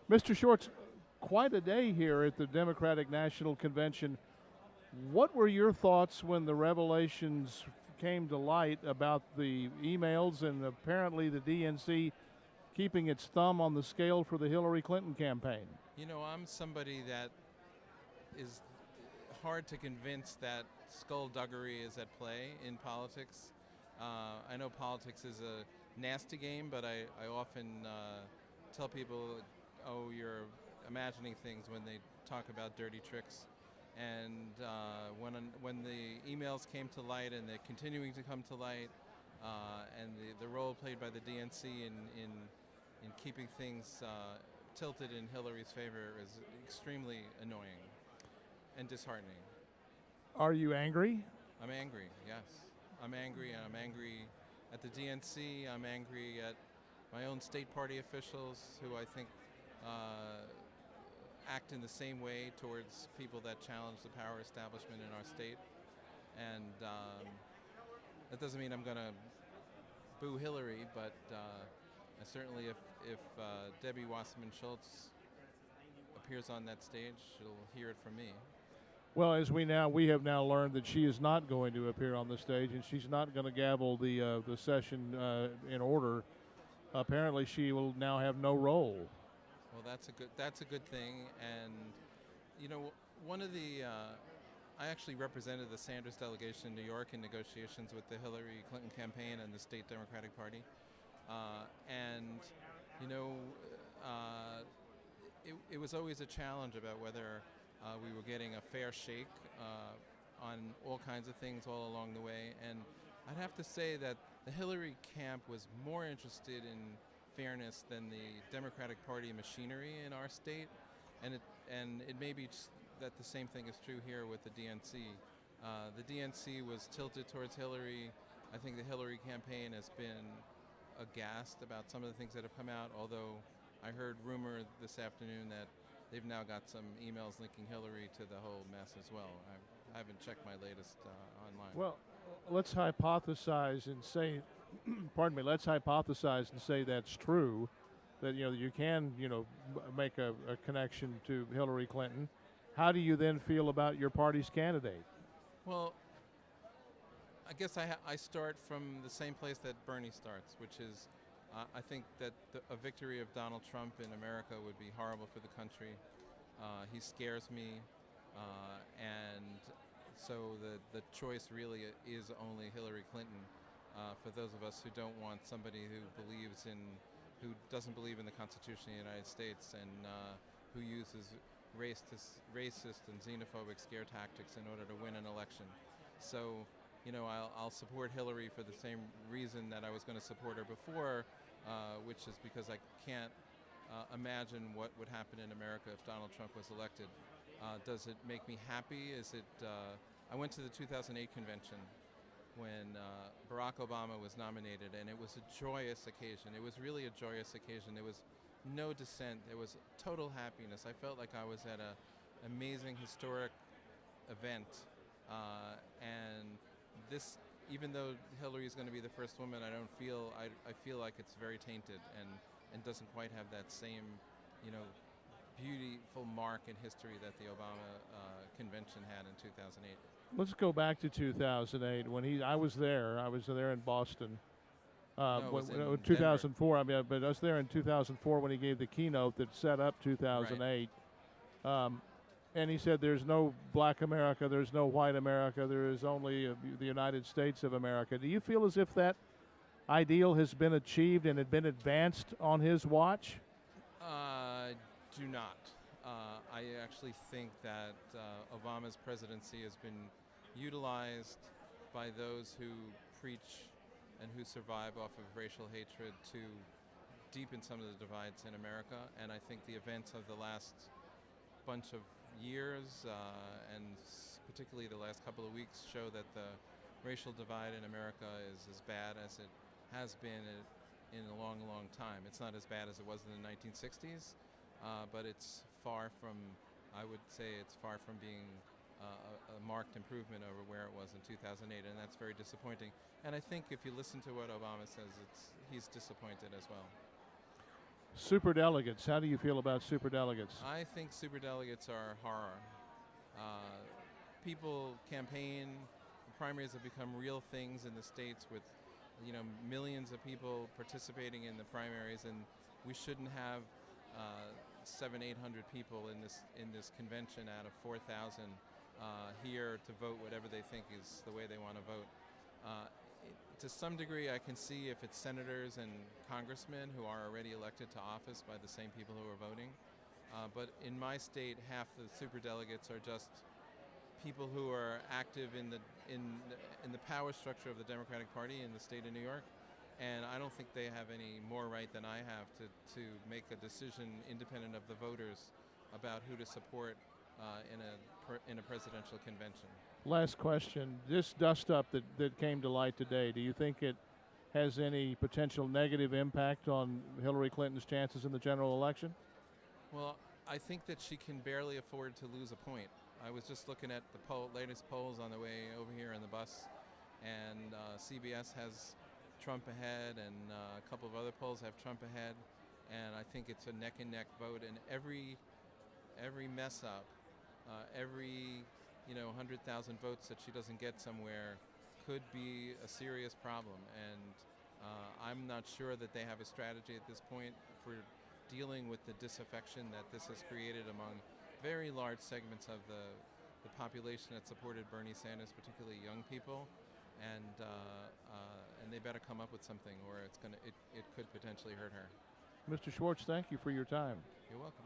Mr. Schwartz, quite a day here at the Democratic National Convention. What were your thoughts when the revelations came to light about the emails and apparently the DNC keeping its thumb on the scale for the Hillary Clinton campaign? You know, I'm somebody that is hard to convince that skullduggery is at play in politics. I know politics is a nasty game, but I often tell people, oh, you're imagining things when they talk about dirty tricks. And when the emails came to light and they're continuing to come to light, and the role played by the DNC in keeping things tilted in Hillary's favor is extremely annoying and disheartening. Are you angry? I'm angry, yes. I'm angry, and I'm angry at the DNC. I'm angry at my own state party officials who I think act in the same way towards people that challenge the power establishment in our state. And that doesn't mean I'm going to boo Hillary, but I certainly, if Debbie Wasserman Schultz appears on that stage, she'll hear it from me. Well, as we have now learned that she is not going to appear on the stage, and she's not going to gavel the session in order. Apparently, she will now have no role. Well, that's a good thing, and you know, one of the I actually represented the Sanders delegation in New York in negotiations with the Hillary Clinton campaign and the state Democratic Party, and you know, it was always a challenge about whether we were getting a fair shake on all kinds of things all along the way, and I'd have to say that the Hillary camp was more interested in fairness than the Democratic Party machinery in our state, and it may be that the same thing is true here with the DNC. The DNC was tilted towards Hillary. I think the Hillary campaign has been aghast about some of the things that have come out, although I heard rumor this afternoon that they've now got some emails linking Hillary to the whole mess as well. I haven't checked my latest online. Well, let's hypothesize and say, pardon me, let's hypothesize and say that's true, that you can make a connection to Hillary Clinton. How do you then feel about your party's candidate? Well, I guess I start from the same place that Bernie starts, which is I think that a victory of Donald Trump in America would be horrible for the country. He scares me, and so the choice really is only Hillary Clinton. For those of us who don't want somebody who doesn't believe in the Constitution of the United States and who uses racist and xenophobic scare tactics in order to win an election. So, I'll support Hillary for the same reason that I was going to support her before, which is because I can't imagine what would happen in America if Donald Trump was elected. Does it make me happy? I went to the 2008 convention when Barack Obama was nominated, and it was a joyous occasion. It was really a joyous occasion. There was no dissent. There was total happiness. I felt like I was at an amazing historic event, and this, even though Hillary is going to be the first woman, I feel like it's very tainted and doesn't quite have that same, beautiful mark in history that the Obama convention had in 2008. Let's go back to 2008 when I was there. I was there in Boston. No, it was in 2004. Denver. I mean, but I was there in 2004 when he gave the keynote that set up 2008. Right. And he said, "There's no black America. There's no white America. There is only the United States of America." Do you feel as if that ideal has been achieved and had been advanced on his watch? Do not. I actually think that Obama's presidency has been utilized by those who preach and who survive off of racial hatred to deepen some of the divides in America. And I think the events of the last bunch of years, and particularly the last couple of weeks, show that the racial divide in America is as bad as it has been in a long, long time. It's not as bad as it was in the 1960s, but it's far from, I would say it's far from being a marked improvement over where it was in 2008, and that's very disappointing. And I think if you listen to what Obama says, he's disappointed as well. Superdelegates. How do you feel about superdelegates? I think superdelegates are horror. People campaign. Primaries have become real things in the states with, millions of people participating in the primaries, and we shouldn't have 700-800 people in this convention out of 4,000 here to vote whatever they think is the way they want to vote. To some degree, I can see if it's senators and congressmen who are already elected to office by the same people who are voting. But in my state, half the superdelegates are just people who are active in the power structure of the Democratic Party in the state of New York, and I don't think they have any more right than I have to make a decision independent of the voters about who to support in a presidential convention. Last question. This dust-up that came to light today, do you think it has any potential negative impact on Hillary Clinton's chances in the general election? Well, I think that she can barely afford to lose a point. I was just looking at the latest polls on the way over here in the bus, and CBS has Trump ahead, and a couple of other polls have Trump ahead, and I think it's a neck-and-neck vote, and every mess-up, every 100,000 votes that she doesn't get somewhere could be a serious problem, and I'm not sure that they have a strategy at this point for dealing with the disaffection that this has created among very large segments of the population that supported Bernie Sanders, particularly young people, and they better come up with something, or it could potentially hurt her. Mr. Schwartz, thank you for your time. You're welcome.